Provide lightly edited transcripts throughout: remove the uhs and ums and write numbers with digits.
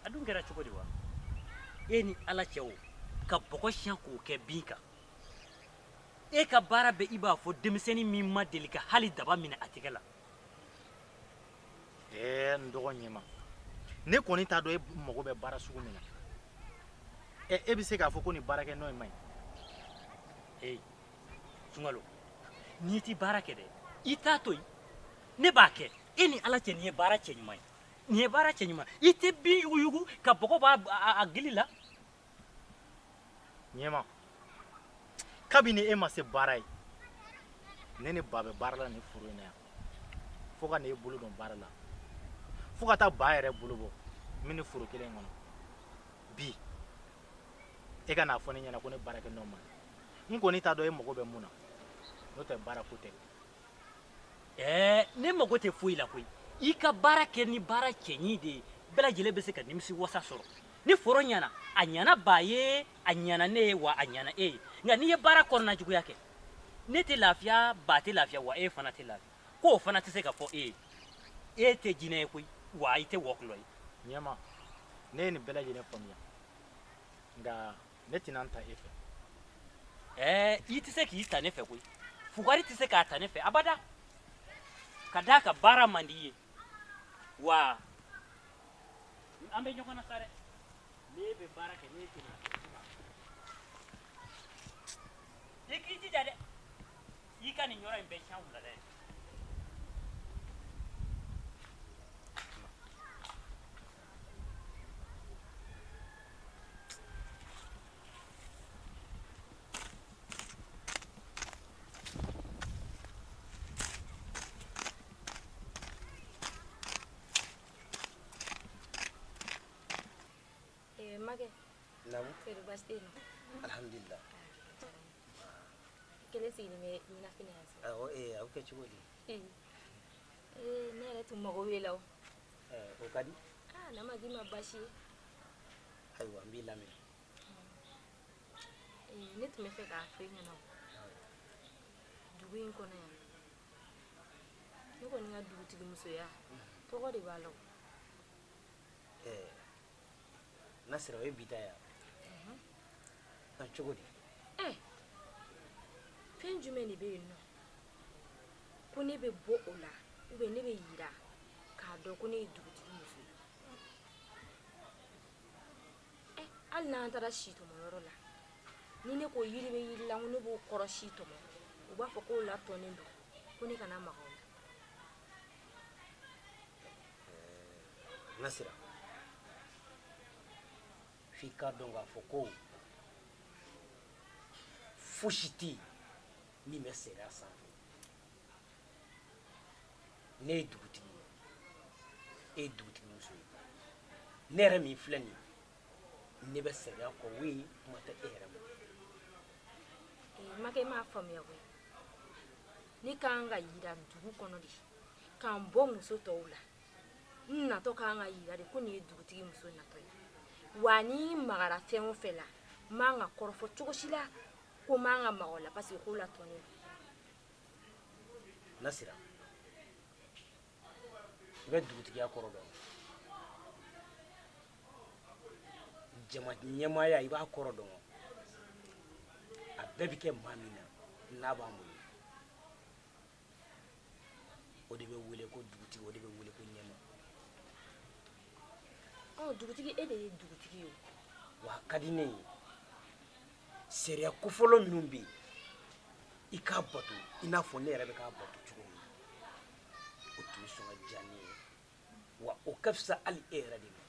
adun kɛra cogo di wa e ni ala cɛ o ka bɔgɔ siɲɛ k'o kɛ bin kan e ka baara bɛ i b'a fɔ denmisɛnnin min ma deli ka hali daba minɛ a tɛgɛ la n dɔgɔ ɲɛma ne kɔni t'a dɔn e mago bɛ baara sugu min na e bɛ se k'a fɔ ko nin baarakɛ nɔ in man ɲi sunkalo n'i ti baara kɛ dɛ i t'a to yen ne b'a kɛ e ni ala cɛ nin ye baara cɛ ɲuman ye nin ye baara cɛ ɲuman i tɛ bin yuguyugu ka bɔgɔ b'a a gili la ɲɛma kabini e ma se baara ye ne ni ba bɛ baara la nin foro in na yan fo ka n'e bolo dɔn baara la fo ka taa ba yɛrɛ bolo bɔ min ni foro kelen kɔnɔ bi e ka n'a fɔ ne ɲɛna ko ne baarakɛ nɔ man ɲi n kɔni t'a dɔn e mago bɛ mun na n'o tɛ baara ko tɛ ne mago tɛ foyi la koyi i ka baara kɛ ni baara cɛɲi de ye bɛɛ lajɛlen bɛ se ka nimisi wasa sɔrɔ ni foro ɲɛna a ɲɛna ba ye a ɲɛna ne ye wa a ɲɛna e ye nka n'i ye baara kɔnɔna juguya kɛ ne tɛ lafiya ba tɛ lafiya wa e fana tɛ lafiya k'o fana tɛ se ka fɔ e ye e tɛ jinɛ ye koyi wa i tɛ wɔkulɔ ye ɲɛma ne ye nin bɛɛ lajɛlen faamuya nka ne tɛna n ta e fɛ i tɛ se k'i ta ne fɛ koyi fugari tɛ se k'a ta ne fɛ abada ka d'a ka baara man di i ye wa an bɛ ɲɔgɔn na sa dɛ ne bɛ baara kɛ ne tɛna i k'i jija dɛ i ka nin yɔrɔ in bɛɛ tiɲɛ wula dɛ Mage. Namu. Fere bastino. Alhamdulillah. Kele sini me ina finance. Au ke chugodi. Ne re tum mago wela o. O kadi? Na magi ma bashi. Aywa mbi lami. Ne tum me fe ka fenya no. Dugu in kono ya. Ne ko ni ga dugu tigi muso ya. To ko de balo. Nasira we bidaya. Na chugodi. Fen jume ni be no. Ko ne be bo ola. Ube ne be yira. Ka do ko ne dugu tigi muso. Al na antara shito mo yoro la. Ni ne ko yiri be yiri la ne bo koro shito mo. U ba fɔ ko la tonen do. Ko ne kana maga o la. Nasira. Fika dɔn k'a fɔ ko fosi tɛ yen min bɛ sariya sanfɛ ne ye dugutigi ye e ye dugutigi muso ye ne yɛrɛ min filɛ nin ye ne bɛ sariya kɔ o ye kuma tɛ e yɛrɛ ma. Make m'a faamuya koyi ne kan ka yira dugu kɔnɔ de k'an bɔ muso tɔw la n natɔ kan ka yira de ko nin ye dugutigi muso natɔ ye. Wa ni magara fɛn o fɛn la man ka kɔrɔfɔ cogo si la ko man ka maga o la parce que ko la tɔnnen do. Nasira i bɛ dugutigiya kɔrɔ dɔn jama ɲɛmaaya i b'a kɔrɔ dɔn a bɛɛ bɛ kɛ maa min na n'a b'an bolo o de bɛ wele ko dugutigi o de bɛ wele ko ɲɛma. Dugutigi e de ye dugutigi ye wa a ka di ne ye sariya kofɔlɔ minnu bɛ yen i k'a bato i n'a fɔ ne yɛrɛ bɛ k'a bato cogo min o tun bɛ sɔn ka diya ne ye wa o ka fisa hali e yɛrɛ de ma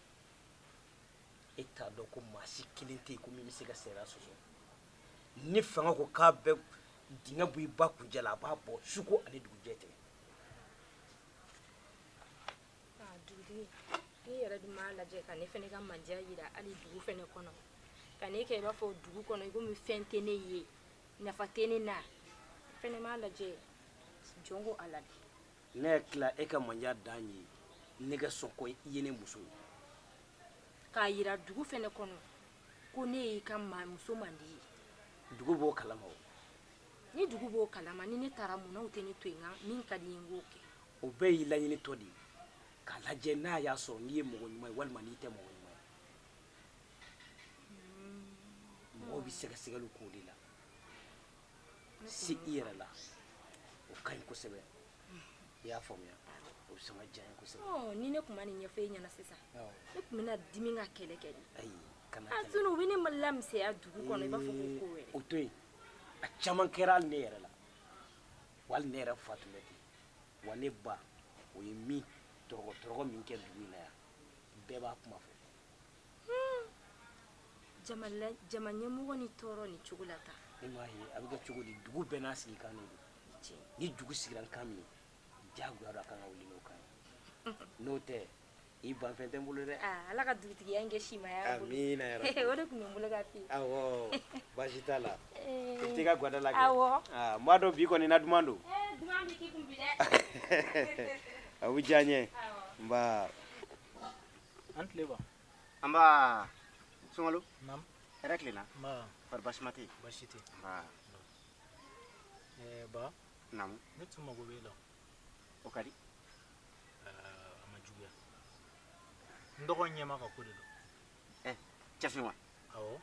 e t'a dɔn ko maa si kelen tɛ yen ko min bɛ se ka sariya sɔsɔ ni fanga ko k'a bɛ dingɛ bɔ i ba kunjɛ la a b'a bɔ suko ani dugujɛ tɛ. dugutigi ni yɛrɛ dun m'a lajɛ ka ne fɛnɛ ka mandiya yira hali dugu fɛnɛ kɔnɔ ka ne kɛ i b'a fɔ dugu kɔnɔ i komi fɛn tɛ ne ye nafa tɛ ne na fɛnɛ m'a lajɛ jɔn ko ala de. Ne yɛ tila e ka mandiya dan ye ne ka sɔn ko i ye ne muso ye. K'a yira dugu fɛnɛ kɔnɔ ko ne y'i ka muso mandi ye. Dugu b'o kalama o. Ni dugu b'o kalama ni ne taara mun na u tɛ ne to yen nka min ka di n ye n k'o kɛ. O bɛɛ y'i laɲini tɔ de ye k'a lajɛ n'a y'a sɔrɔ n'i ye mɔgɔ ɲuman ye walima n'i tɛ mɔgɔ ɲuman ye mɔgɔw bɛ sɛgɛsɛgɛliw k'o de la se i yɛrɛ la o ka ɲi kosɛbɛ i y'a faamuya o bɛ sɔn ka diya n ye kosɛbɛ. ni ne tun ma nin ɲɛfɔ e ɲɛna sisan ne tun bɛna dimi ka kɛlɛ kɛ de. ayi kana a kɛlɛ. tunu u bɛ ne lamisɛnya dugu kɔnɔ i b'a fɔ ko ko wɛrɛ. o to yen a caman kɛra hali ne yɛrɛ la wa hali ne yɛrɛ fa tun bɛ ten wa ne ba o ye min tɔrɔgɔ min kɛ dugu in na yan bɛɛ b'a kuma fɔ. jama ɲɛmɔgɔ ni tɔɔrɔ ni cogo la tan. ne m'a ye a bɛ kɛ cogo di dugu bɛɛ n'a sigi kan de don ni dugu sigira kan min ye diyagoya don a kan ka wuli n'o kan ye n'o tɛ i banfɛn tɛ n bolo dɛ. ala ka dugutigiya in kɛ simaya bolo. amiina yɛrɛ. o de tun bɛ n bolo ka f'i ye. awɔ baasi t'a la i t'i ka gwada la kɛ. awɔ. n b'a dɔn bi kɔni na duman don. duman bɛ k'i kun bi dɛ. a bɛ diya n ye. nba. an tile ba an b'a Sunkalo naam hɛrɛ tilenna ba bari basi ma tɛ yen baasi tɛ nba ba naamu ne tun mago b'e la o ka di a ma juguya n dɔgɔ ɲɛma ka ko de don cɛfin wa awɔ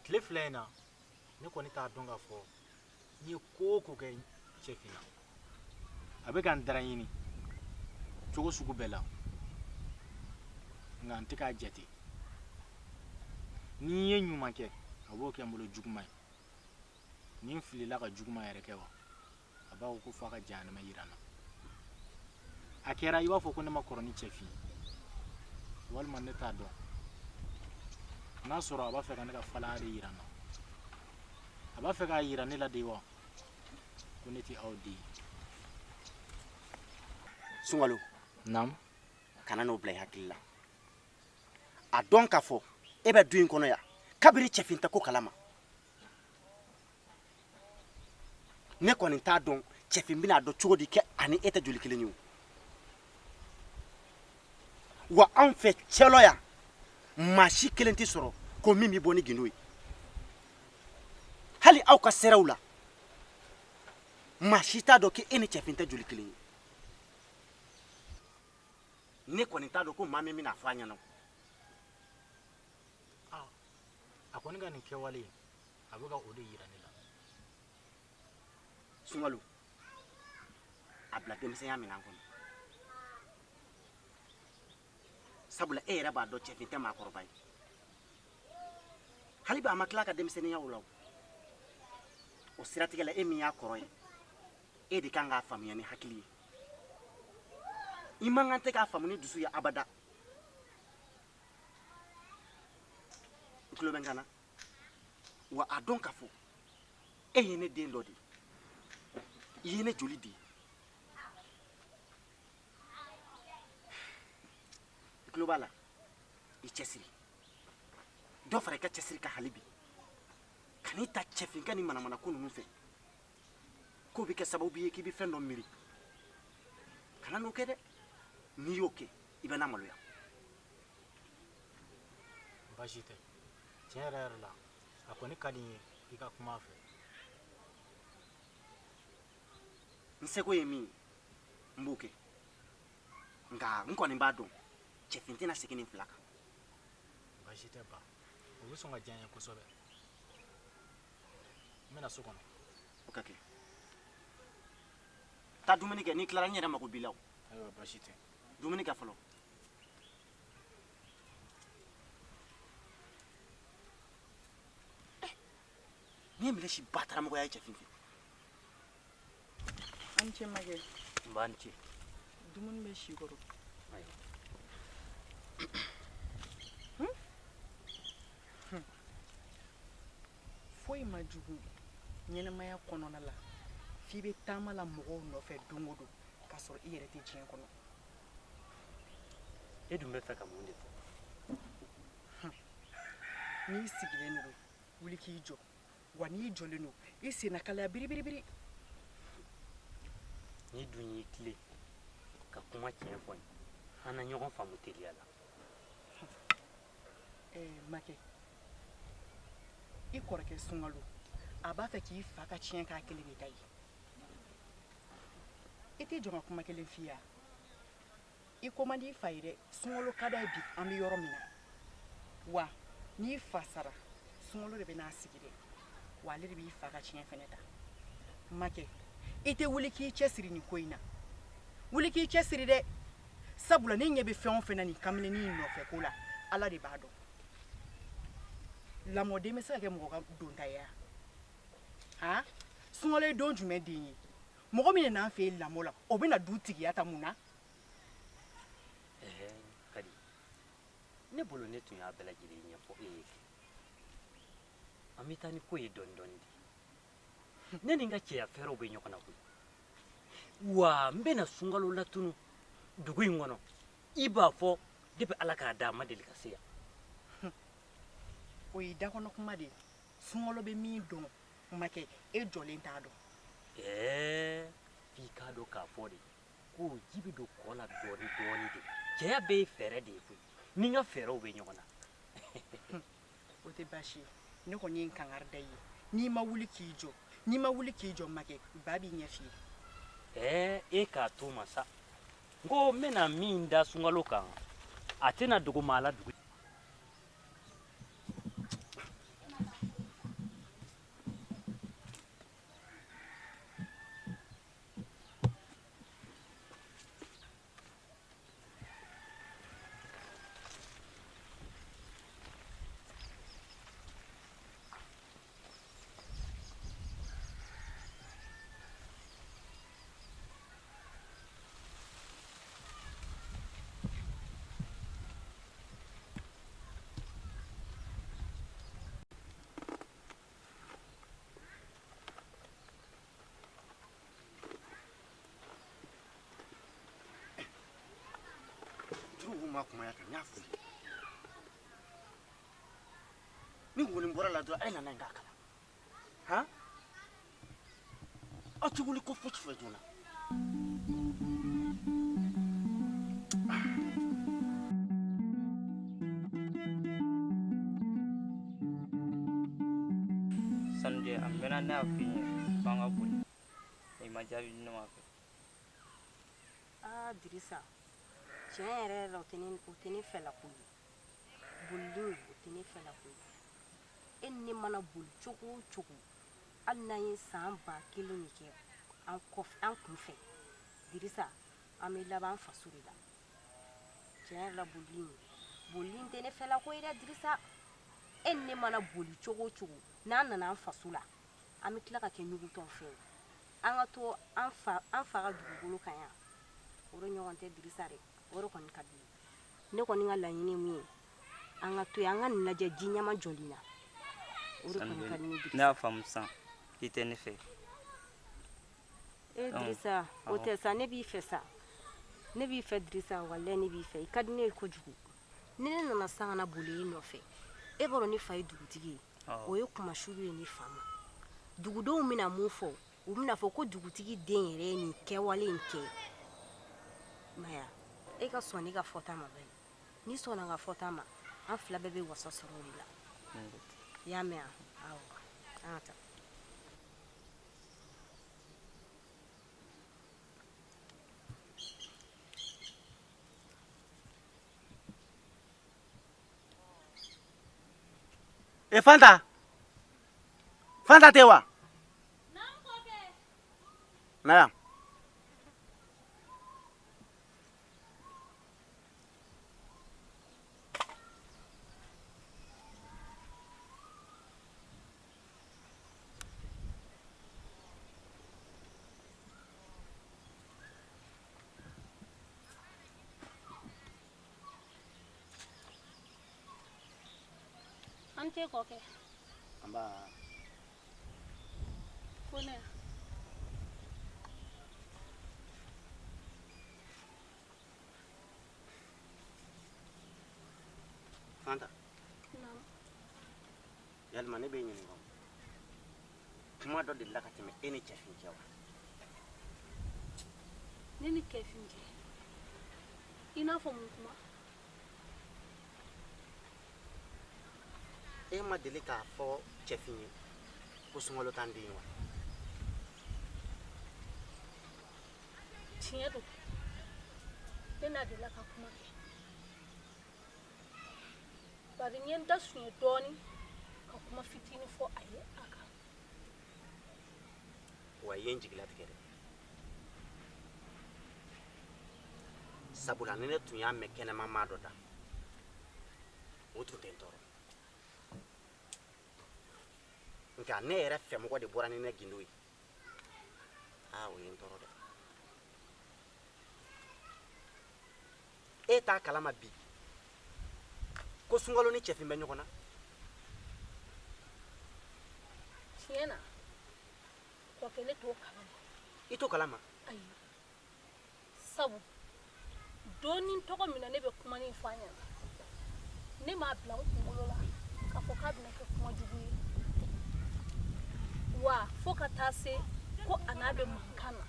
tile fila in na ne kɔni t'a dɔn k'a fɔ n ye ko o ko kɛ cɛfin na a bɛ ka n dara ɲini cogo sugu bɛɛ la nka n tɛ k'a jate ni n ye ɲuman kɛ a b'o kɛ n bolo juguman ye ni n filila ka juguman yɛrɛ kɛ wa a b'a fɔ ko f'a ka jahanama yira n na a kɛra i b'a fɔ ko ne ma kɔrɔ ni cɛfin ye walima ne t'a dɔn n'a sɔrɔ a b'a fɛ ka ne ka falaya de yira n na a b'a fɛ k'a yira ne la de wa ko ne tɛ aw den ye. Sunkalo naamu kana n'o bila i hakili la a dɔn k'a fɔ e bɛ du in kɔnɔ yan kabiri cɛfin tɛ ko kalama ne kɔni t'a dɔn cɛfin bɛna a dɔn cogo di kɛ ani e tɛ joli kelen ye o wa anw fɛ cɛlɔ yan maa si kelen tɛ sɔrɔ ko min bɛ bɔ ni gindo ye hali aw ka sɛrɛw la maa si t'a dɔn k'e ni cɛfin tɛ joli kelen ye ne kɔni t'a dɔn ko maa min bɛna fɔ a ɲɛna a kɔni ka nin kɛwale a bɛ ka o de yira ne la. Sunkalo a bila denmisɛnya minɛn kɔnɔ sabula e yɛrɛ b'a dɔn cɛfin tɛ maakɔrɔba ye hali bi a ma tila ka denmisɛnniya o la o siratigɛ la e min y'a kɔrɔ ye e de kan k'a faamuya ni hakili ye i man kan tɛ k'a faamu ni dusu ye abada i tulo bɛ n kan na wa a dɔn k'a fɔ e ye ne den dɔ de ye i ye ne joli de ye i tulo b'a la i cɛsiri dɔ fara i ka cɛsiri ka hali bi kan'i ta cɛfin ka ni manamana ko ninnu fɛ k'o bɛ kɛ sababu ye k'i bɛ fɛn dɔ miiri kana n'o kɛ dɛ n'i y'o kɛ i bɛ na maloya baasi tɛ tiɲɛ yɛrɛ yɛrɛ la a kɔni ka di n ye i ka kuma a fɛ n seko ye min ye n b'o kɛ nka n kɔni b'a dɔn cɛfin tɛna segin nin fila kan baasi tɛ ba o bɛ sɔn ka diya n ye kosɛbɛ n bɛna so kɔnɔ o ka kɛ taa dumuni kɛ n'i tilara n yɛrɛ mago b'i la o ayiwa baasi tɛ dumuni kɛ fɔlɔ ni ye minɛsi ba taramɔgɔya ye cɛfin fɛ an cɛ makɛ n b'a ni ce dumuni bɛ si kɔrɔ foyi ma jugu ɲɛnɛmaya kɔnɔna la f'i bɛ taama la mɔgɔw nɔfɛ don o don k'a sɔrɔ i yɛrɛ tɛ diɲɛ kɔnɔ e dun bɛ fɛ ka mun de fɔ n'i sigilen don wuli k'i jɔ wa n'i jɔlen don i senna kalaya biribiribiri ni dun y'i tile ka kuma tiɲɛ fɔ n ye an na ɲɔgɔn faamu teliya la makɛ i kɔrɔkɛ Sunkalo a b'a fɛ k'i fa ka tiɲɛ k'a kelen de ta ye i tɛ jɔn ka kuma kelen f'i ye wa i ko man di fa ye dɛ sunkalo ka d'a ye bi an bɛ yɔrɔ min na wa n'i fa sara sunkalo de bɛ n'a sigi dɛ wa ale de b'i fa ka tiɲɛ fɛnɛ ta makɛ i tɛ wuli k'i cɛsiri nin ko in na wuli k'i cɛsiri dɛ sabula ne ɲɛ bɛ fɛn o fɛn na nin kamalennin in nɔfɛ ko la ala de b'a dɔn lamɔden bɛ se ka kɛ mɔgɔ ka donta ye wa han sunkalo ye don jumɛn den ye mɔgɔ min nana an fɛ yen lamɔ la o bɛ na du tigiya ta mun na kadi ne bolo ne tun y'a bɛɛ lajɛlen ɲɛfɔ e ye an bɛ taa ni ko ye dɔɔni dɔɔni de ne ni n ka cɛya fɛɛrɛw bɛ ɲɔgɔn na koyi wa n bɛna sunkalo latunu dugu in kɔnɔ i b'a fɔ de bɛ ala k'a da a ma deli ka se yan o ye dakɔnɔ kuma de ye sunkalo bɛ min dɔn makɛ e jɔlen t'a dɔn f'i k'a dɔn k'a fɔ de ko ji bɛ don kɔ la dɔɔni dɔɔni de cɛya bɛɛ ye fɛɛrɛ de ye koyi ni n ka fɛɛrɛw bɛ ɲɔgɔn na o tɛ baasi ye ne kɔni ye n kangari da i ye n'i ma wuli k'i jɔ makɛ ba b'i ɲɛ f'i ye e k'a to ma sa n ko n bɛna min da sunkalo kan a tɛna dogo maa la dugu juruw ma kumaya kan n y'a fɔ ni woni bɔra la dɔrɔn a ye nana in k'a kala han aw tɛ wuli ko fosi fɛ joona sanuje an bɛna ne y'a f'i ye k'an ka boli i ma jaabi di ne ma fɛ Dirisa tiɲɛ yɛrɛ yɛrɛ la o tɛ ne fɛla ko ye bolili o tɛ ne fɛla ko ye e ni ne mana boli cogo o cogo hali n'an ye san 1000 de kɛ an kunfɛ Dirisa an bɛ laban an faso de la tiɲɛ yɛrɛ la bolili in tɛ ne fɛla ko ye dɛ Dirisa e ni ne mana boli cogo o cogo n'an nana an faso la an bɛ tila ka kɛ ɲugutɔn fɛ an ka to an fa ka dugukolo kan yan o de ɲɔgɔn tɛ Dirisa dɛ o de kɔni ka di ne kɔni ka laɲini ye mun ye an ka to yen an ka nin lajɛ ji ɲama jɔli la o de kɔni ka di ne Dirisa ne y'a faamu sisan i tɛ ne fɛ Dirisa o tɛ sa ne b'i fɛ sa ne b'i fɛ Dirisa walahi ne b'i fɛ i ka di ne ye kojugu ni ne nana san ka na boli i nɔfɛ e b'a dɔn ne fa ye dugutigi ye o ye kumasuru ye ne fa ma dugudenw bɛna mun fɔ u bɛna fɔ ko dugutigi den yɛrɛ ye nin kɛwale in kɛ maya e ka sɔn ne ka fɔta ma bɛɛ n'i sɔnna ka fɔta ma an fila bɛɛ bɛ wasa sɔrɔ o de la i y'a mɛn awɔ an ka taa Fanta tɛ wa na yan an tɛ kɔ kɛ an b'a fo ne Fanta Naamu. yalima ne bɛ ɲininka kuma dɔ delila ka tɛmɛ e ni cɛfin cɛ wa ne ni kɛfin cɛ i n'a fɔ mun kuma e ma deli k'a fɔ cɛfin ye ko sunkalo t'an den ye wa tiɲɛ don ne n'a delila ka kuma kɛ bari n ye n da suɲɛ dɔɔni ka kuma fitinin fɔ a ye a kan wa i ye n jigilatigɛ dɛ sabula ni ne tun y'a mɛn kɛnɛma maa dɔ da o tun tɛ n tɔɔrɔ nka ne yɛrɛ fɛmɔgɔ de bɔra ni ne gindo ye o ye n tɔɔrɔ dɛ e t'a kalama bi ko sunkalo ni cɛfin bɛ ɲɔgɔn na tiɲɛ na kɔkɛ ne t'o kalama i t'o kalama ayi sabu don ni tɔgɔ min na ne bɛ kuma nin fɔ a ɲɛna ne m'a bila n kunkolo la k'a fɔ k'a bɛna kɛ kuma jugu ye wa fo ka taa se ko a n'a bɛ mankan na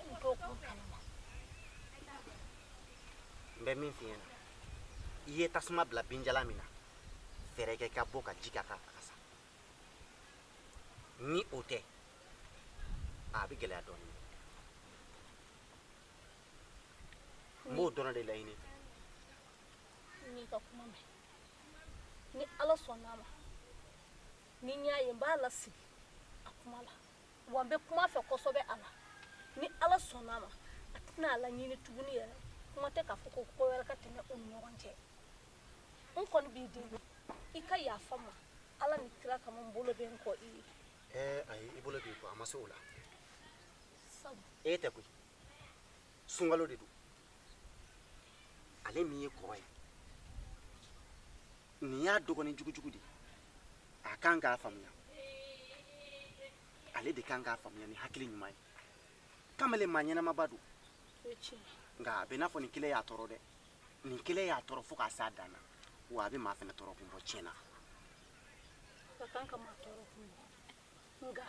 n t'o kun kalama n bɛ min f'i ɲɛna i ye tasuma bila binjalan min na fɛɛrɛ kɛ ka bɔ ka ji k'a kan a ka sa ni o tɛ a bɛ gɛlɛya dɔɔnin n b'o dɔrɔn de laɲini n'i ka kuma mɛn ni ala sɔnn'a ma ni n y'a ye n b'a lasigi a kuma la wa n bɛ kuma fɛ kosɛbɛ a la ni ala sɔnn'a ma a tɛna a laɲini tuguni yɛrɛ kuma tɛ k'a fɔ ko ko wɛrɛ ka tɛmɛ u ni ɲɔgɔn cɛ n kɔni b'i deli i ka yafa n ma ala ni kira kama n bolo bɛ n kɔ i ye ayi i bolo b'i kɔ a ma se o la sabu e tɛ koyi sunkalo de don ale min ye kɔrɔ ye nin y'a dɔgɔnin jugujugu de a kan k'a faamuya ale de kan k'a faamuya ni hakili ɲuman ye kamalen maa ɲɛnamaba don o ye tiɲɛ ye nka a bɛ n'a fɔ nin kelen y'a tɔɔrɔ dɛ nin kelen y'a tɔɔrɔ fo k'a s'a dan na wa a bɛ maa fɛnɛ tɔɔrɔ kun bɔ tiɲɛna ka kan ka maa tɔɔrɔ kun bɔ nka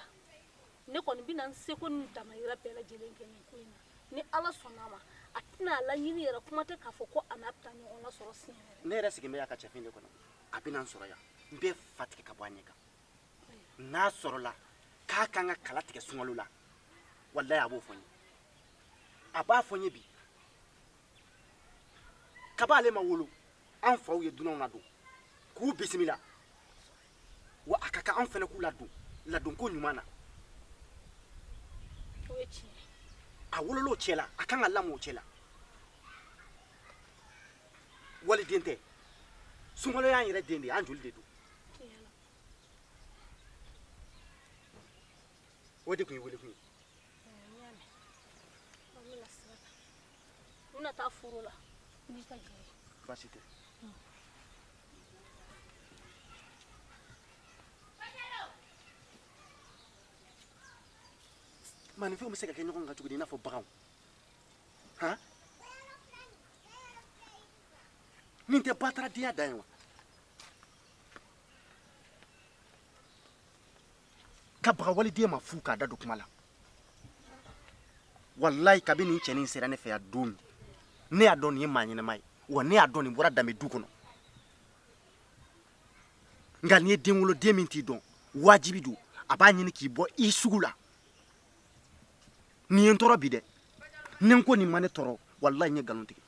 ne kɔni bɛna n seko ni n damayira bɛɛ lajɛlen kɛ nin ko in na ni ala sɔnn'a ma a tɛna a laɲini yɛrɛ kuma tɛ k'a fɔ ko a n'a bɛ taa ɲɔgɔn lasɔrɔ siɲɛ wɛrɛ ne yɛrɛ sigin bɛ y'a ka cɛfin de kɔnɔ a bɛ na n sɔrɔ yan n bɛ fa tigɛ ka bɔ a ɲɛ kan n'a sɔrɔla k'a kan ka kala tigɛ sunkalo la walayi a b'o fɔ n ye a b'a fɔ n ye bi kaba ale ma wolo an faw ye dunanw ladon k'u bisimila wa a ka kan an fɛnɛ k'u ladon ladonko ɲuman na o ye tiɲɛ ye a wolol'o cɛ la a kan ka lamɔ o cɛ la waliden tɛ sunkalo y'an yɛrɛ den de ye an joli de don tiɲɛ na o de tun ye wele kun ye n y'a mɛn an bɛna sira ta n bɛna taa foro la n'i ka jɛ ye baasi tɛ maninfɛnw bɛ se ka kɛ ɲɔgɔn kan cogo di i n'a fɔ baganw han nin tɛ bataradenya dan ye wa ka baga waliden ma fu k'a da don kuma la walayi kabini nin cɛnin sera ne fɛ yan don min ne y'a dɔn nin ye maa ɲɛnɛma ye wa ne y'a dɔn nin bɔra danbe du kɔnɔ nka nin ye den wolo den min t'i dɔn wajibi don a b'a ɲini k'i bɔ i sugu la nin ye n tɔɔrɔ bi dɛ ni n ko nin ma ne tɔɔrɔ walayi n ye nkalon tigɛ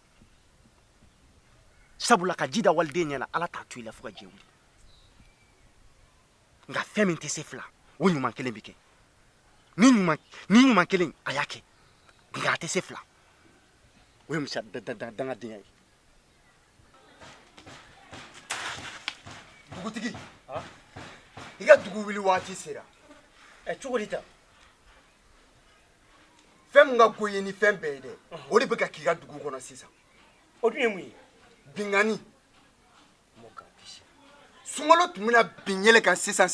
sabula ka ji da waliden ɲɛ la ala t'a to i la fo ka diɲɛ wuli nka fɛn min tɛ se fila o ɲuman kelen bɛ kɛ ni ɲuman kelen a y'a kɛ nka a tɛ se fila o ye musa dangadenya ye dugutigi i ka dugu wuli waati sera cogo di ta fɛn min ka go ye ni fɛn bɛɛ ye dɛ o de bɛ ka k'i ka dugu kɔnɔ sisan o dun ye mun ye bingani sunkalo tun bɛna bin yɛlɛ kan sisan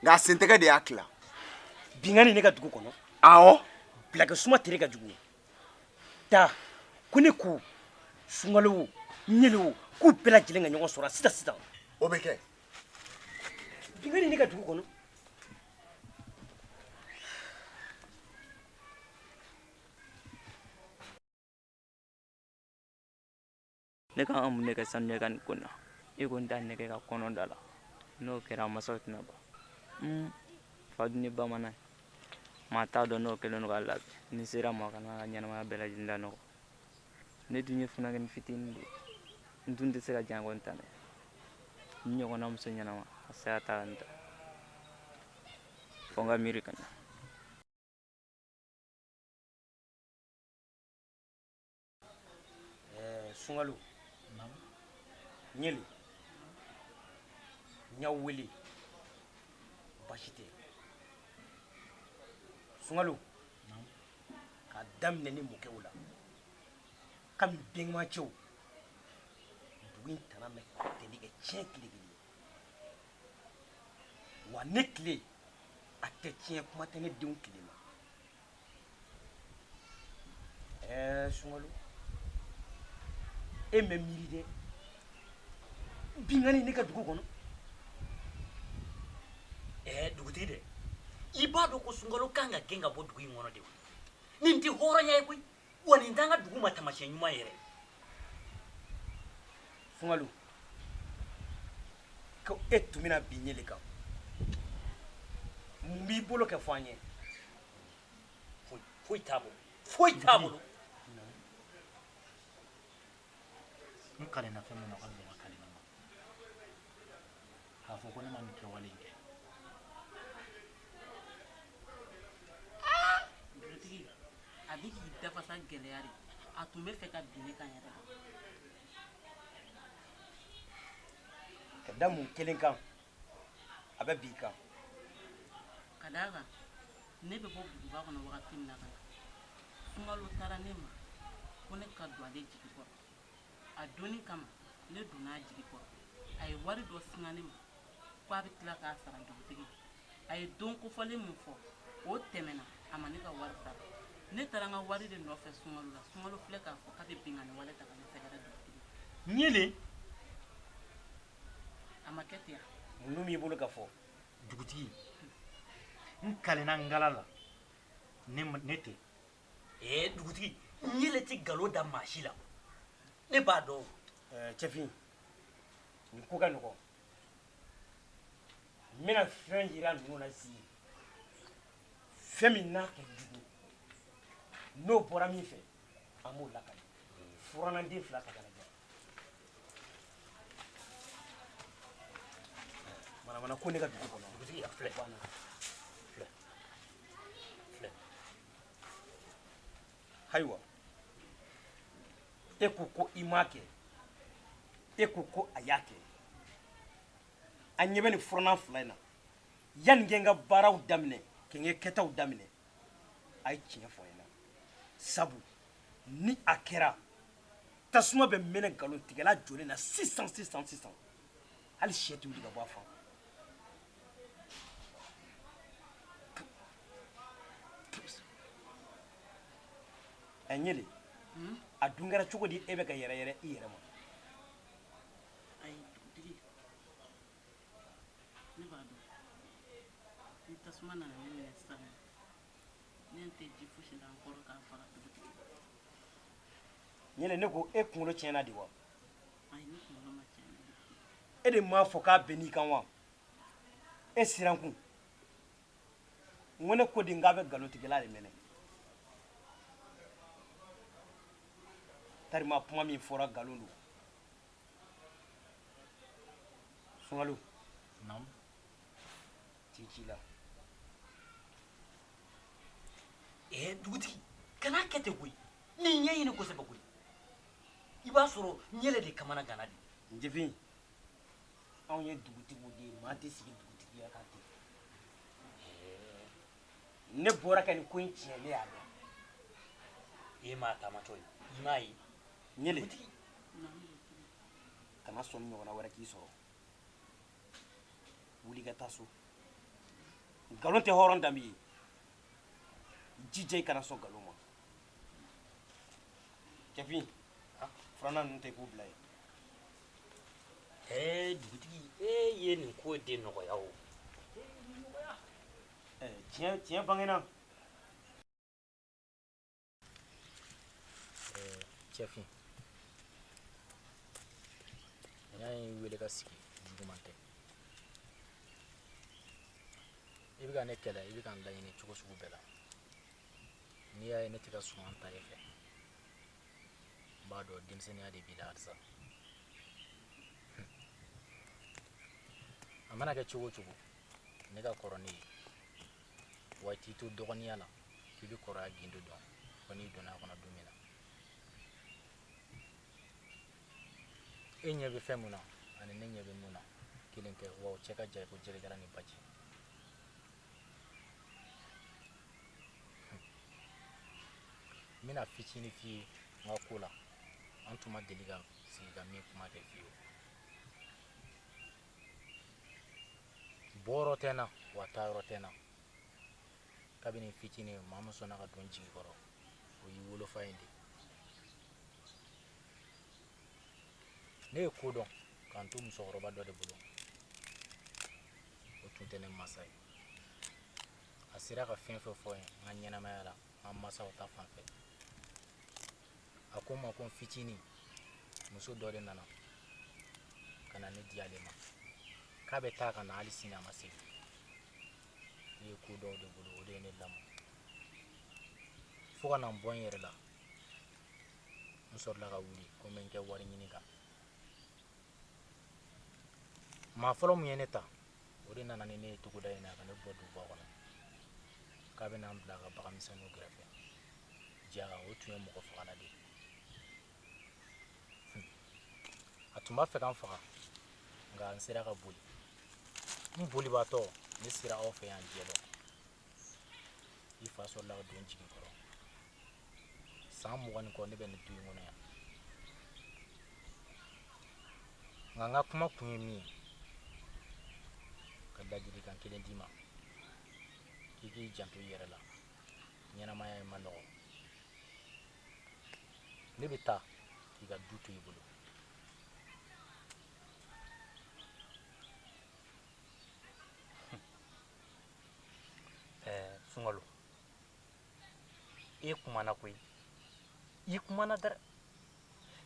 nka a sentɛgɛ de y'a tila bingani ne ka dugu kɔnɔ awɔ bilakɛ suma tere ka jugu ta ko ne ko sunkalo o ɲele o k'u bɛɛ lajɛlen ka ɲɔgɔn sɔrɔ sisan o bɛ kɛ bingani ne ka dugu kɔnɔ ne kan ka mun de kɛ sanu ne ka nin ko in na e ko n t'a nɛgɛ ka kɔnɔ da la n'o kɛra a masaw tɛna ban fadu ni bamanan ye maa t'a dɔn n'o kɛlen don ka labɛn ni sera ma kana ka ɲɛnamaya bɛɛ lajɛlen da nɔgɔ ne dun ye funakɛni fitinin de ye n dun tɛ se ka jango n ta dɛ n ɲɔgɔnna muso ɲɛnama a saya ta n ta fo n ka miiri ka ɲa. Sunkalo ɲeli n y'aw wele basi tɛ Sunkalo k'a daminɛ ni mɔkɛw la kami bɛnmacɛw dugu in tana mɛ tɛli kɛ tiɲɛ tile kelen wa ne tile a tɛ tiɲɛ kuma tɛ ne denw tile ma. Sunkalo e mɛ miiri dɛ binkani ne ka dugu kɔnɔ. dugutigi dɛ i b'a dɔn ko sunkalo kan ka gɛn ka bɔ dugu in kɔnɔ de wa nin tɛ hɔrɔnya ye koyi wa nin t'an ka dugu ma taamasiyɛn ɲuman yɛrɛ. Sunkalo ko e tumina bi ɲeli kan mun b'i bolo kɛ fɔ an ye. foyi t'a bolo foyi t'a bolo. n kalenna fɛn min na o ka bɛn n ka kalenna ma k'a fɔ ko ne ma nin kɛwale in kɛ dugutigi a bɛ k'i dafasa gɛlɛya de a tun bɛ fɛ ka bin ne kan yɛrɛ ka da mun kelen kan a bɛ b'i kan. ka d'a kan ne bɛ bɔ buguba kɔnɔ wagati min na ka na Sunkalo taara ne ma ko ne ka don ale jigi kɔrɔ a donni kama ne donna a jigi kɔrɔ a ye wari dɔ singa ne ma ko a bɛ tila k'a sara dugutigi a ye don kofɔlen min fɔ o tɛmɛna a ma ne ka wari sara ne taara n ka wari de nɔfɛ Sunkalo la Sunkalo filɛ k'a fɔ k'a bɛ binkani wale ta ka ne sɛgɛrɛ dugutigi. ɲele a ma kɛ ten ya. mun b'i bolo ka fɔ. dugutigi n kalenna ngala la ne tɛ. dugutigi ɲele tɛ nkalon da maa si la ne b'a dɔn. cɛfin nin ko ka nɔgɔn n bɛna fɛn yira ninnu na si fɛn min n'a ka jugu n'o bɔra min fɛ an b'o lakali furannanden fila ta ka lajɛ manamana ko ne ka dugu kɔnɔ. dugutigi a filɛ filɛ. ayiwa e ko ko i m'a kɛ e ko ko a y'a kɛ a ɲɛ bɛ nin furannan fila in na yanni n ka baaraw daminɛ kɛ n ka kɛtaw daminɛ a ye tiɲɛ fɔ n ɲɛna sabu ni a kɛra tasuma bɛ mɛnɛ nkalontigɛla jɔlen na sisan hali sɛ tɛ wuli ka bɔ a fan. a ɲele a dun kɛra cogo di e bɛ ka yɛrɛ i yɛrɛ ma. ayi dugutigi ne b'a dɔn ni tasuma nana ne minɛ sisan ne tɛ ji fosi la n kɔrɔ k'a faga dugutigi. ɲele ne ko e kunkolo tiɲɛna de wa. ayi ne kunkolo ma tiɲɛ ne la. e de m'a fɔ k'a bɛn n'i kan wa e siran kun n ko ne ko di n k'a bɛ nkalontigɛla de minɛ tarima kuma min fɔra nkalon don. Sunkalo t'i ci la. dugutigi kana kɛ ten koyi nin ɲɛɲini kosɛbɛ koyi i b'a sɔrɔ ɲɛlɛ de kamana gana de. njefin anw ye dugutigiw de ye maa tɛ sigi dugutigiya kan ten ne bɔra ka nin ko in tiɲɛ ne y'a dɔn. e m'a taamatɔ ye i m'a ye. ɲele dugutigi kana sɔn ni ɲɔgɔnna wɛrɛ k'i sɔrɔ wuli ka taa so nkalon tɛ hɔrɔn danbe ye jija i kana sɔn nkalon ma cɛfin furannan ninnu tɛ k'u bila ye. dugutigi e ye nin ko de nɔgɔya o. tiɲɛ bangena. cɛfin n y'a ye wele ka sigi juguman tɛ i bɛ ka ne kɛlɛ i bɛ ka n laɲini cogo sugu bɛɛ la n'i y'a ye ne tɛ ka sɔn an ta e fɛ n b'a b'a dɔn denmisɛnniya de b'i la halisa a mana kɛ cogo o cogo ne ka kɔrɔ ne ye wa i t'i to dɔgɔninya la k'i bɛ kɔrɔya gindo dɔn fo n'i donna a kɔnɔ don min na e ɲɛ bɛ fɛn mun na ani ne ɲɛ bɛ mun na kelen tɛ wa o cɛ ka jan ko jɛgɛjara ni baji n bɛna fitinin f'i ye n ka ko la an tun ma deli ka sigi ka min kuma kɛ fiyewu bɔyɔrɔ tɛ n na wa taayɔrɔ tɛ n na kabini fitinin maa min sɔnna ka don jigi kɔrɔ o y'i wolofa ye de ne ye ko dɔn k'an to musokɔrɔba dɔ de bolo o tun tɛ ne masa ye a sera ka fɛn fɛn fɔ n ye n ka ɲɛnamaya la an masaw ta fan fɛ a ko n ma ko n fitinin muso dɔ de nana ka na ne di ale ma k'a bɛ taa ka na hali sini a ma segin ne ye ko dɔw de bolo o de ye ne lamɔ fo ka na n bɔ n yɛrɛ la n sɔrɔla ka wuli ko n bɛ n kɛ wari ɲini kan maa fɔlɔ mun ye ne ta o de nana ni ne ye togoda in na ka ne bɔ duguba kɔnɔ k'a bɛ na n bila a ka baganmisɛnninw kɛrɛfɛ jaga o tun ye mɔgɔ fagala de ye a tun b'a fɛ ka n faga nka n sera ka boli n bolibaatɔ ne sera aw fɛ yan jɛlɔ i fa sɔrɔla ka don jigi kɔrɔ san 20 kɔ ne bɛ nin du in kɔnɔ yan nka n ka kuma kun ye min ye ka ladilikan kelen d'i ma k'i k'i janto i yɛrɛ la ɲɛnamaya in ma nɔgɔ ne bɛ taa k'i ka du to i bolo Sunkalo e kumana koyi i kumana dɛ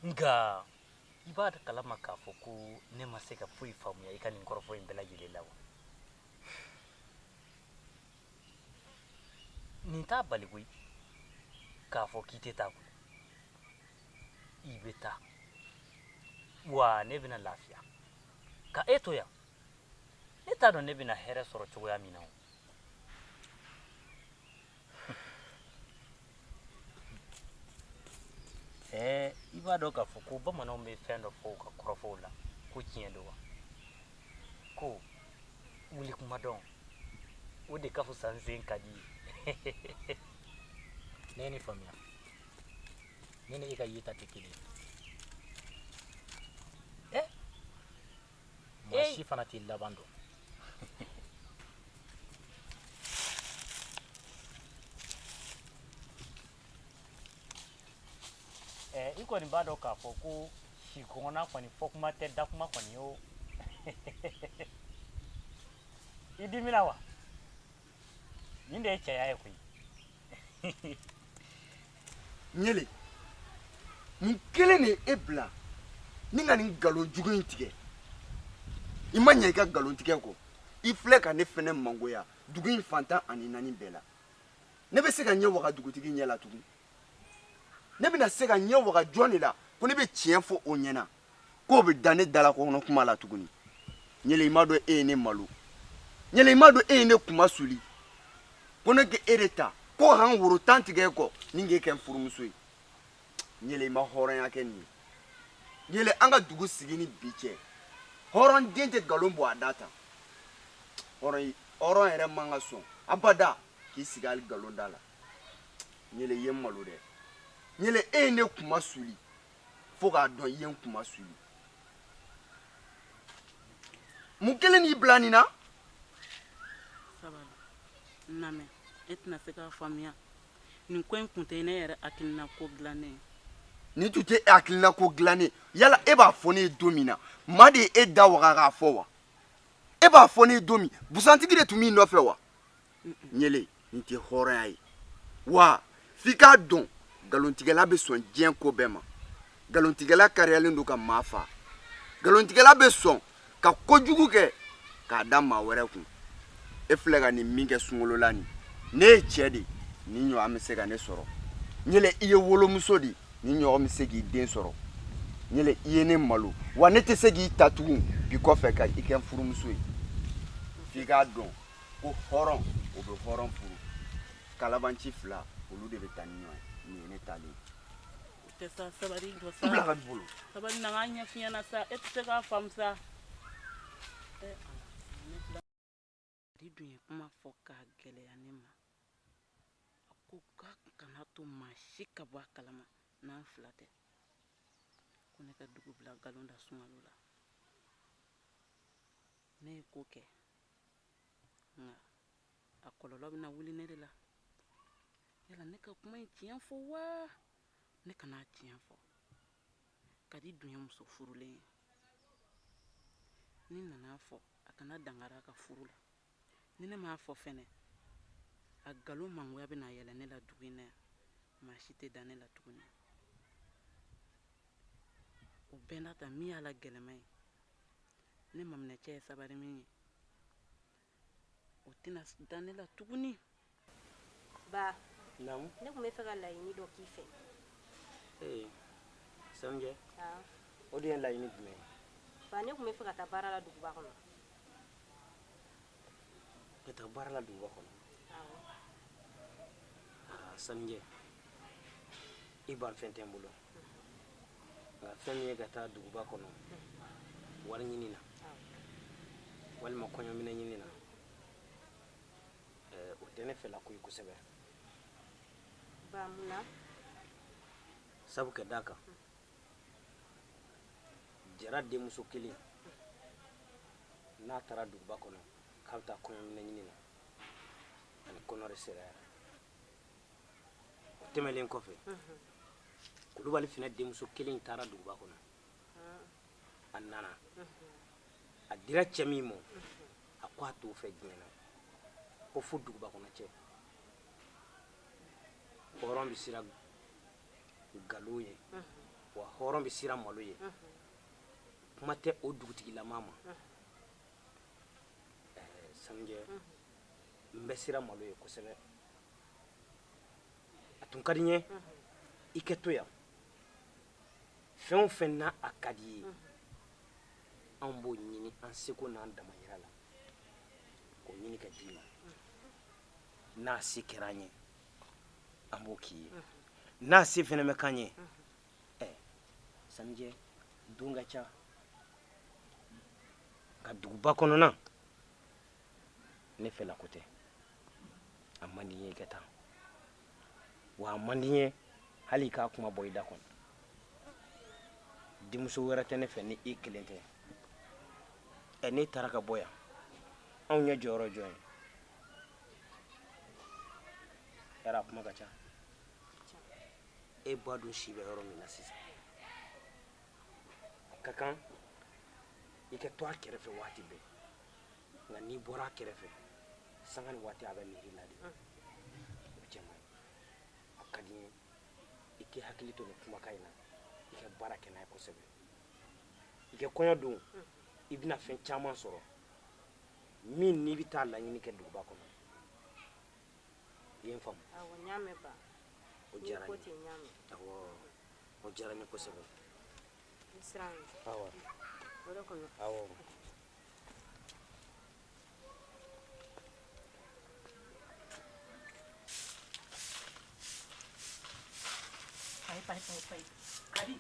nka i b'a kalama k'a fɔ ko ne ma se ka foyi faamuya i ka nin kɔrɔfɔ in bɛɛ lajɛlen la wa nin t'a bali koyi k'a fɔ k'i tɛ taa koyi i bɛ taa wa ne bɛna lafiya ka e to yan ne t'a dɔn ne bɛna hɛrɛ sɔrɔ cogoya min na o i b'a dɔn k'a fɔ ko bamananw bɛ fɛn dɔ fɔ u ka kɔrɔfɔw la ko tiɲɛ don wa ko wuli kuma dɔn o de ka fisa n sen ka di ye ne ye nin faamuya ne ni e ka yeta tɛ kelen ye maa si fana t'i laban dɔn i kɔni b'a dɔn k'a fɔ ko si kɔngɔna kɔni fɔ kuma tɛ da kuma kɔni y'o i dimina wa nin de ye cɛya ye koyi ɲele nin kelen de e bila ni ka nin nkalon jugu in tigɛ i ma ɲɛ i ka nkalon tigɛ kɔ i filɛ ka ne fɛnɛ mangoya dugu in fantan ani naani bɛɛ la ne bɛ se ka ɲɛ waga dugutigi ɲɛ la tugun ne bɛna se ka ɲɛ waga jɔn de la ko ne bɛ tiɲɛ fɔ o ɲɛna k'o bɛ da ne dala kɔnɔ kuma la tuguni ɲele i m'a dɔn e ye ne malo ɲele i m'a dɔn e ye ne kuma suli ko ne kɛ e de ta ko han woro tan tigɛ e kɔ ni k'e kɛ n furumuso ye ɲele i ma hɔrɔnya kɛ nin ye ɲele an ka dugu sigi ni bi cɛ hɔrɔn den tɛ nkalon bɔ a da ta hɔrɔn yɛrɛ man ka sɔn abada k'i sigi hali nkalon da la ɲele i ye n malo dɛ ɲele e ye ne kuma suli fo k'a dɔn i ye n kuma suli mun kelen n'i bila nin na sabali n lamɛn e tɛna se k'a faamuya nin ko in kun tɛ ne yɛrɛ hakilina ko dilannen ye nin tun tɛ e hakilina ko dilannen yala e b'a fɔ ne ye don min na maa de ye e da waga k'a fɔ wa e b'a fɔ ne ye don min busantigi de tun b'i nɔfɛ wa ɲele nin tɛ hɔrɔnya ye wa f'i k'a dɔn nkalontigɛla bɛ sɔn diɲɛ ko bɛɛ ma nkalontigɛla kariyalen don ka maa faa nkalontigɛla bɛ sɔn ka kojugu kɛ k'a da maa wɛrɛ kun e filɛ ka nin min kɛ sunkalola nin ne ye cɛ de nin ɲɔgɔn bɛ se ka ne sɔrɔ ɲele i ye wolomuso de ni ɲɔgɔn bɛ se k'i den sɔrɔ ɲɛlɛ i ye ne malo wa ne tɛ se k'i ta tugun bi kɔfɛ ka i kɛ n furumuso ye f'i k'a dɔn ko hɔrɔn o bɛ hɔrɔn furu kalabanci fila olu de bɛ taa ni ɲɔgɔn ye nin ye ne taalen o tɛ sa sabali jɔ i bila sa ka bolo sabali na n ka ɲɛf'i ɲɛna sa e tɛ se k'a faamu sa di dun ye kuma fɔ k'a gɛlɛya ne ma a ko k'a kana to maa si ka bɔ a kalama n'an fila tɛ ko ne ka dugu bila nkalon da Sunkalo la ne ye ko kɛ nka a kɔlɔlɔ bɛna wuli ne de la yala ne ka kuma in tiɲɛ fɔ wa ne kana tiɲɛ fɔ kadi dun ye muso furulen ye ni nana fɔ a kana dangara a ka furu la ni ne m'a fɔ fɛnɛ a nkalon mangoya bɛna yɛlɛ ne la dugu in na yan maa si tɛ da ne la tuguni o bɛɛ n'a ta min y'a la gɛlɛma ye ne maminɛcɛ ye sabari min ye o tɛna da ne la tuguni ba naamu ne tun bɛ fɛ ka laɲini dɔ k'i fɛ sanujɛ awɔ o de ye laɲini jumɛn ye ba ne tun bɛ fɛ ka taa baara la duguba kɔnɔ ka taa baara la duguba kɔnɔ awɔ sanujɛ i ban fɛn tɛ n bolo nka fɛn min ye ka taa duguba kɔnɔ wari ɲini na walima kɔɲɔminɛ ɲini na o tɛ ne fɛla ko ye kosɛbɛ ba mun na sabu ka d'a kan jara denmuso kelen n'a taara duguba kɔnɔ k'a bɛ taa kɔɲɔminɛ ɲini na ani kɔnɔre sera yan o tɛmɛlen kɔfɛ kulubali fana denmuso kelen taara duguba kɔnɔ a nana a dira cɛ min ma a ko a t'o fɛ diɲɛ na ko fo duguba kɔnɔ cɛ hɔrɔn bɛ siran nkalon ye wa hɔrɔn bɛ siran malo ye kuma tɛ o dugutigilama ma sanujɛ n bɛ siran malo ye kosɛbɛ a tun ka di n ye i kɛ to yan fɛn o fɛn n'a a ka di ye anw b'o ɲini an seko n'an damayira la k'o ɲini ka d'i ma n'a se kɛra an ye an b'o k'i ye n'a se fɛnɛ bɛ k'an ye sanujɛ don ka ca nka duguba kɔnɔna ne fɛla ko tɛ a man di n ye i ka taa wa a man di n ye hali i k'a kuma bɔ i da kɔnɔ denmuso wɛrɛ tɛ ne fɛ ni i kelen tɛ n'e taara ka bɔ yan anw ɲɛ jɔyɔrɔ jɔn ye yɛrɛ a kuma ka ca e ba dun si bɛ yɔrɔ min na sisan a ka kan i ka to a kɛrɛfɛ waati bɛɛ nka n'i bɔra a kɛrɛfɛ sanga ni waati a bɛ miiri la de o cɛ man ɲi a ka di n ye i k'i hakili to nin kumakan in na i ka baara kɛ n'a ye kosɛbɛ i ka kɔɲɔ don i bɛna fɛn caman sɔrɔ min n'i bɛ taa laɲini kɛ duguba kɔnɔ i ye n faamu awɔ n y'a mɛn ba o diyara n ko ye ten n y'a mɛn awɔ o diyara n ye kosɛbɛ n siran ye awɔ o de kɔnɔ awɔ Fayi. Kadi,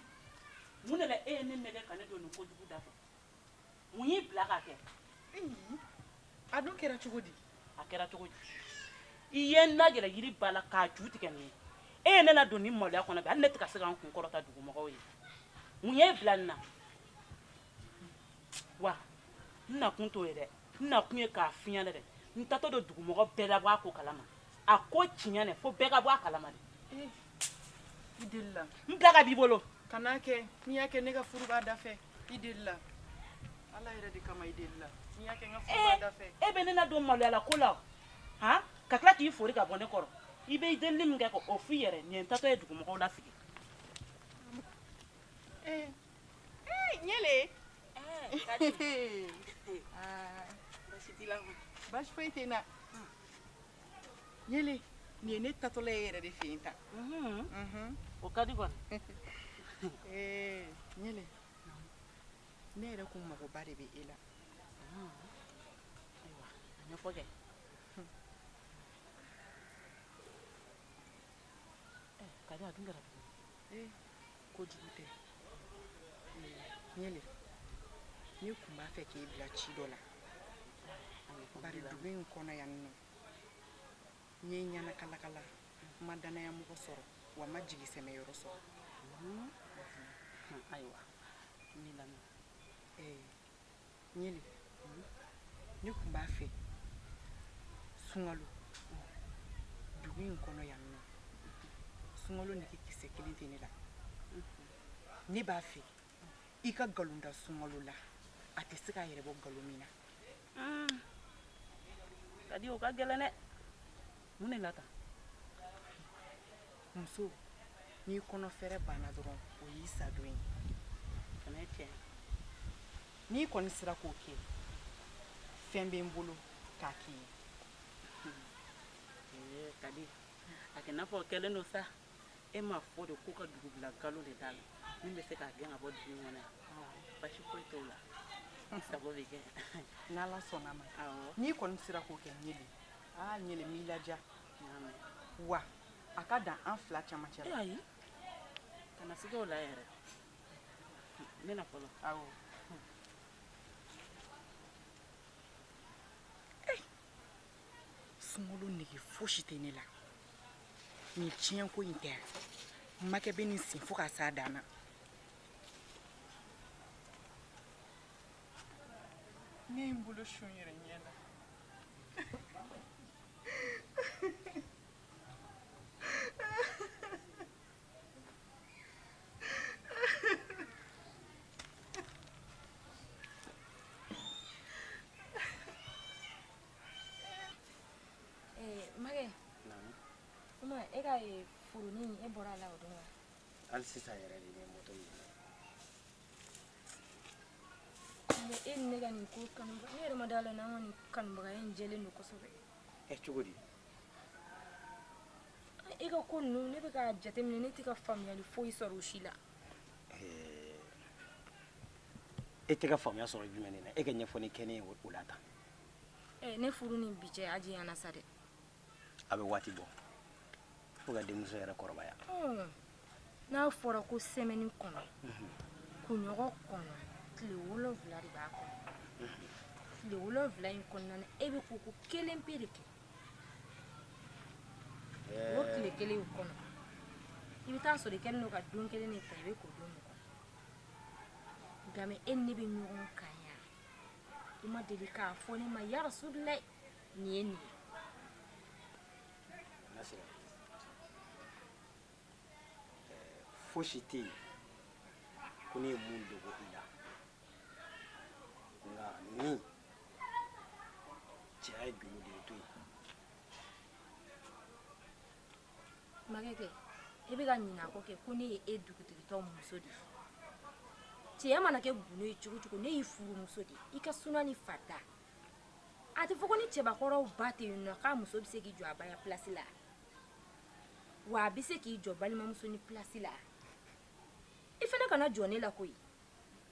mun de la e ye ne nɛgɛ ka ne don nin kojugu da fɛ mun y'i bila k'a kɛ a dun kɛra cogo di a kɛra cogo di i ye n lajɛrɛ yiri ba la k'a ju tigɛ nin ye e ye ne ladon nin maloya kɔnɔ bi hali ne tɛ ka se ka n kun kɔrɔta dugumɔgɔw ye mun ye bila nin na wa n nakun t'o ye dɛ n nakun ye k'a f'i ɲɛna dɛ n tatɔ don dugumɔgɔ bɛɛ la bɔ a ko kalama a ko tiɲɛ dɛ fo bɛɛ ka bɔ a kalama de i delila n bila ka b'i bolo kan'a kɛ n'i y'a kɛ ne ka furu b'a dafɛ i delila ala yɛrɛ de kama i delila n'i y'a kɛ n ka furu b'a dafɛ e bɛ ne ladon maloya la ko la han ka tila k'i fori ka bɔ ne kɔrɔ i bɛ delili min kɛ k'o f'i yɛrɛ nin ye n tatɔ ye dugumɔgɔw lasigi ɲɛle Kadi basi t'i la basi foyi tɛ n na ɲɛle nin ye ne tatɔla ye yɛrɛ de fɛ yen tan o ka di kɔni ɲele ne yɛrɛ kun magoba de bɛ e la ayiwa a ɲɛfɔ kɛ ka di a dun kɛra tuguni kojugu tɛ ɲele ne kun b'a fɛ k'e bila ci dɔ la bari dugu in kɔnɔ yan nɔ n ye ɲanakalakala n ma danayamɔgɔ sɔrɔ wa n ma jigi sɛmɛyɔrɔ sɔrɔ ayiwa n b'i lamɛn ɲele ne kun b'a fɛ sunkalo dugu in kɔnɔ yan nɔ sunkalo nege kisɛ kelen tɛ ne la ne b'a fɛ i ka nkalon da sunkalo la a tɛ se k'a yɛrɛ bɔ nkalon min na ka di o ka gɛlɛn dɛ mun de la tan muso n'i kɔnɔfɛrɛ banna dɔrɔn o y'i sadon ye fana ye tiɲɛ n'i kɔni sera k'o kɛ fɛn bɛ n bolo k'a k'i ye ka di a kɛ n'a fɔ o kɛlen don sa e m'a fɔ de k'u ka dugu bila nkalon de t'a la min bɛ se k'a gɛn ka bɔ dugu in kɔnɔ yan basi foyi t'o la i sago bɛ kɛ n'ala sɔnna ma n'i kɔni sera k'o kɛ ɲele ɲele n b'i ladiya wa a ka dan an fila camancɛ la ayi kana sigi o la yɛrɛ n bɛna fɔlɔ awɔ sunkalo nege fosi tɛ ne la nin tiɲɛko in tɛ n makɛ bɛ nin sen fo ka s'a dan na ne ye n bolo su n yɛrɛ ɲɛ la Makɛ kuma e ka furunin e bɔra a la o don wa hali sisan yɛrɛ de bɛ moto ye e ni ne ka nin ko kanubaga ne yɛrɛ ma d'a la n'an ka nin kanubagaya in jɛlen don kosɛbɛ cogo di e ka ko ninnu ne bɛ k'a jateminɛ ne tɛ ka faamuyali foyi sɔrɔ o si la e tɛ ka faamuya sɔrɔ jumɛn de la e ka ɲɛfɔli kɛ ne ye o la tan ne furu ni bi cɛ a jiyana sa dɛ a bɛ waati bɔ fo ka denmuso yɛrɛ kɔrɔbaya n'a fɔra ko semaine kɔnɔ kunɲɔgɔn kɔnɔ tile 7 de b'a kɔnɔ tile 7 in kɔnɔna na e bɛ ko kelen pe de kɛ o tile kelen kɔnɔ i bɛ taa sɔrɔ i kɛlen don ka don kelen de ta i bɛ k'o don mugan nka e ni ne bɛ ɲɔgɔn kan yan i ma deli k'a fɔ ne ma ya Rasululahi nin ye nin ye fosi tɛ yen ko ne ye mun dogo i la nka ni cɛya ye juru de ye to yen makɛ e bɛ ka ɲinɛ a kɔ kɛ ko ne ye e dugutigitɔ muso de ye cɛya mana kɛ gundo ye cogo cogo ne y'i furumuso de ye i ka suna ni fata a tɛ fɔ ko ni cɛbakɔrɔw ba tɛ yen nɔ k'a muso bɛ se k'i jɔ a ba ya pilasi la wa a bɛ se k'i jɔ balimamuso ni pilasi la i fana kana jɔ ne la koyi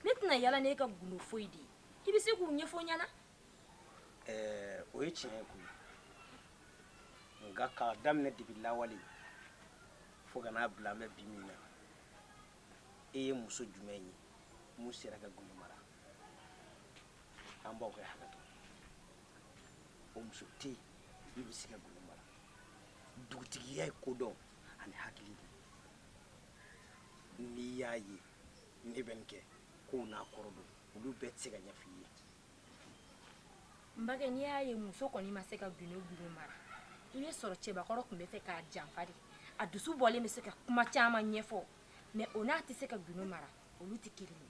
ne tɛna yala ne ka gundo foyi de ye i bɛ se k'u ɲɛfɔ ɲɛna o ye tiɲɛ ye koyi nka k'a daminɛ depi lawale fo ka n'a bila an bɛ bi min na e ye muso jumɛn ye mun sera ka gundo mara an b'aw kɛ hakɛto o muso tɛ yen min bɛ se ka gundo mara dugutigiya ye kodɔn ani hakili de n'i y'a ye ne bɛ nin kɛ kow n'a kɔrɔ don olu bɛɛ tɛ se ka ɲɛfɔ i ye n bakɛ n'i y'a ye muso kɔni ma se ka gundo mara i bɛ sɔrɔ cɛbakɔrɔ tun bɛ fɛ k'a janfa de a dusu bɔlen bɛ se ka kuma caman ɲɛfɔ mɛ o n'a tɛ se ka gundo mara olu tɛ kelen ye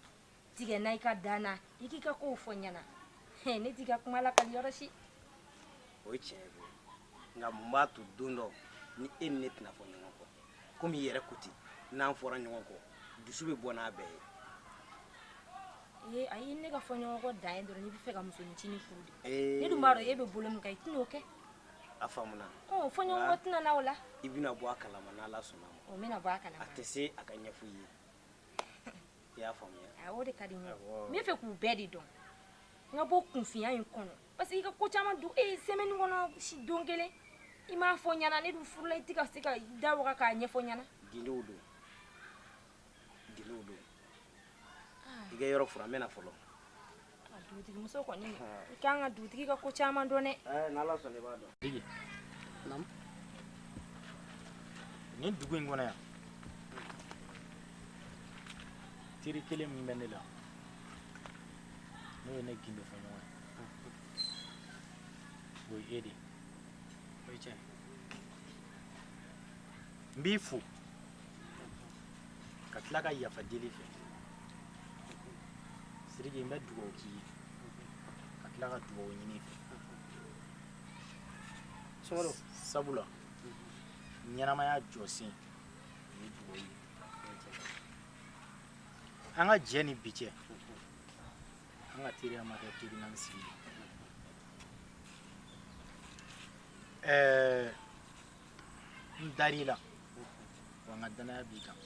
tigɛ na i ka dan na i k'i ka kow fɔ n ɲɛna ne t'i ka kuma lakali yɔrɔ si o ye tiɲɛ ye koyi nka mun b'a to don dɔ ni e ni ne tɛna fɔ ɲɔgɔn kɔ komi i yɛrɛ ko ten n'an fɔra ɲɔgɔn kɔ dusu bɛ bɔ n'a bɛɛ ye ayi ne ka fɔ ɲɔgɔn kɔ dan ye dɔrɔn n'i bɛ fɛ ka musonicinin furu de ne dun b'a dɔn e bɛ bolo min kan i tɛn'o kɛ a faamuna oh fo ɲɔgɔn kɔ tɛna na o la i bɛna bɔ a kalama n'ala sɔnna ma o bɛna bɔ a kalama a tɛ se a ka ɲɛfɔ i ye i y'a faamuya o de ka di n ye n bɛ fɛ k'u bɛɛ de dɔn n ka bɔ kunfinya in kɔnɔ parce que i ka ko caman don semaine kɔnɔ don kelen i m'a fɔ ɲɛna ne dun furula i tɛ ka se ka da waga k'a ɲɛfɔ ɲɛna gilew don i ka yɔrɔ furan n bɛna fɔlɔ dugutigimuso kɔni i kan ka dugutigi ka ko caman dɔn dɛ n'ala sɔnna i b'a dɔn Digi, Naam. nin dugu in kɔnɔ yan teri kelen min bɛ ne la n'o ye ne gindo fɔ ɲɔgɔn ye o ye e de ye. o ye tiɲɛ ye n b'i fo ka tila ka yafa deli fɛ Sidiki n bɛ dugawu k'i ye ka tila ka dugawu ɲini i fɛ Sumaworo sabula ɲɛnamaya jɔsen o ye dugawu ye an ka jɛ ni bi cɛ an ka teriya ma kɛ teri n'an sigi ye n dar'i la wa n ka danaya b'i kan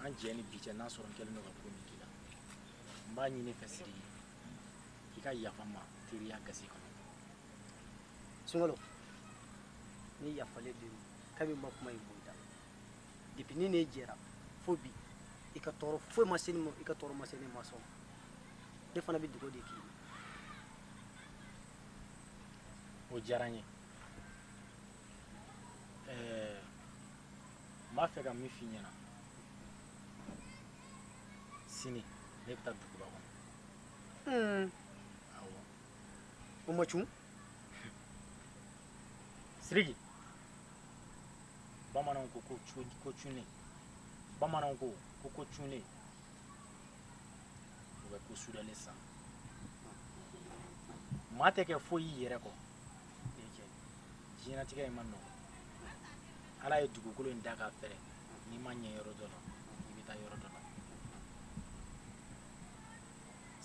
an jɛ ni bi cɛ n'a sɔrɔ n kɛlen don ka ko min k'i la n b'a ɲini fɛ Sidiki i ka yafa n ma teriya gasi kɔnɔ Sumaworo ni yafalen de don kabini ma kuma in bɔ i da depuis ni ne jɛra fo bi i ka tɔɔrɔ foyi ma se ne ma i ka tɔɔrɔ ma se ne ma sɔn ne fana bɛ dugawu de k'i ye o diyara n ye n b'a fɛ ka min f'i ɲɛna sini ne bɛ taa duguba kɔnɔ awɔ o ma cun Sidiki bamananw ko ko cunnen bamananw ko ko cunnen o bɛ ko sudalen san maa tɛ kɛ foyi y'i yɛrɛ kɔ diɲɛlatigɛ in ma nɔgɔn ala ye dugukolo in da k'a fɛrɛ n'i ma ɲɛ yɔrɔ dɔ la i bɛ taa yɔrɔ dɔ la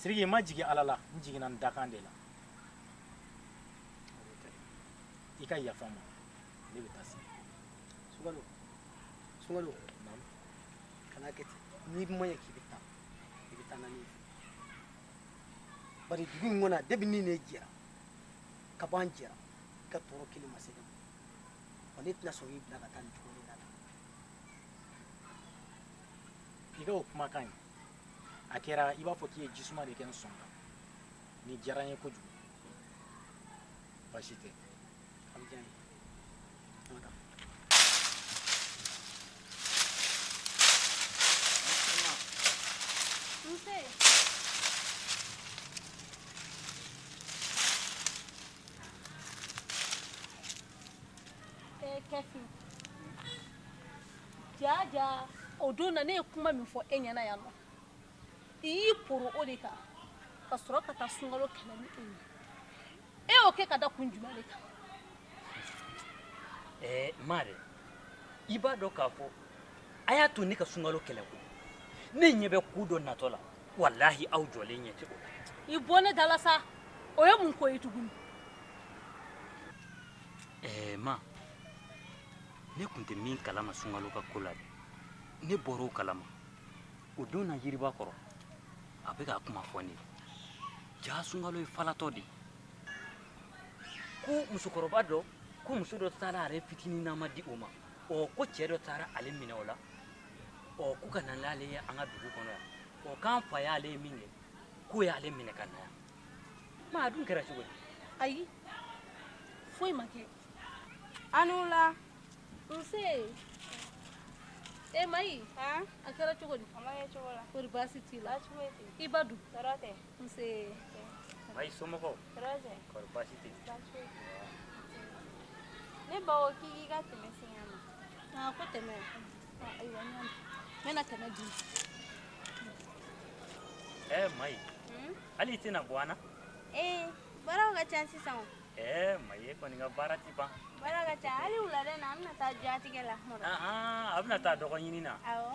Sidiki n ma jigin ala la n jiginna n dakan de la i ka yafa n ma ne bɛ taa sini Sungalo kana kɛ ten n'i ma ɲɛ k'i bɛ taa n'a ye bari dugu in kɔnɔ depi ni ne jɛra ka bɔ an jɛra i ka tɔɔrɔ kelen ma se ne ma wa ne tɛna sɔn k'i bila ka taa nin cogo in na i ka o kumakan in a kɛra i b'a fɔ k'i ye jisuma de kɛ n sɔn kan ni diyara n ye kojugu baasi tɛ a bɛ diya n ye an ka taa Nse. Kɛfi. Ja o don na ne ye kuma min fɔ e ɲɛna yan nɔ i y'i poro o de kan ka sɔrɔ ka taa sunkalo kɛlɛ ni e ye e y'o kɛ ka da kun jumɛn de kan Mare i b'a dɔn k'a fɔ a y'a to ne ka sunkalo kɛlɛ ko ne ɲɛ bɛ ku dɔ natɔ la walahi aw jɔlen ɲɛ tɛ o la i bɔ ne dala sa o ye mun ko ye tuguni ma ne tun tɛ min kalama sunkalo ka ko la dɛ ne bɔra o kalama o don na yiriba kɔrɔ a bɛ ka kuma fɔ ne ja sunkalo ye falatɔ de ko musokɔrɔba dɔ ko muso dɔ taara a yɛrɛ fitinin na ma di o ma ko cɛ dɔ taara ale minɛ o la k'u ka na n'ale ye an ka dugu kɔnɔ yan k'an fa y'ale ye min kɛ k'o y'ale minɛ ka na yan ma a dun kɛra cogo di ayi foyi ma kɛ anu la nse mayi a kɛra cogo di a ma kɛ cogo la kori baasi t'i la baasi foyi tɛ i ba dun tɔɔrɔ tɛ nse mayi somɔgɔw tɔɔrɔ tɛ kɔri baasi tɛ baasi foyi tɛ ne ba ko k'i k'i ka tɛmɛ siɲɛ ma ko tɛmɛ ayiwa n y'a mɛn n bɛna tɛmɛ di mayi hali i tɛna bɔ an na baaraw ka ca sisan o mayi e kɔni ka baara tɛ ban baara ka ca hali wulada in na an bɛna taa jatigɛ la a bɛna taa dɔgɔ ɲini na awɔ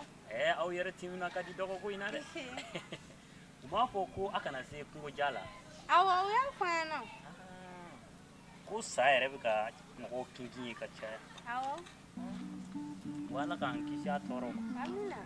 aw yɛrɛ timina ka di dɔgɔko in na dɛ u b'a fɔ ko a kana se kungoja la awɔ o y'a fɔ an ɲɛna ko sa yɛrɛ bɛ ka mɔgɔw tun diɲɛ ka caya awɔ wa ala k'an kisi a tɔɔrɔ ma amina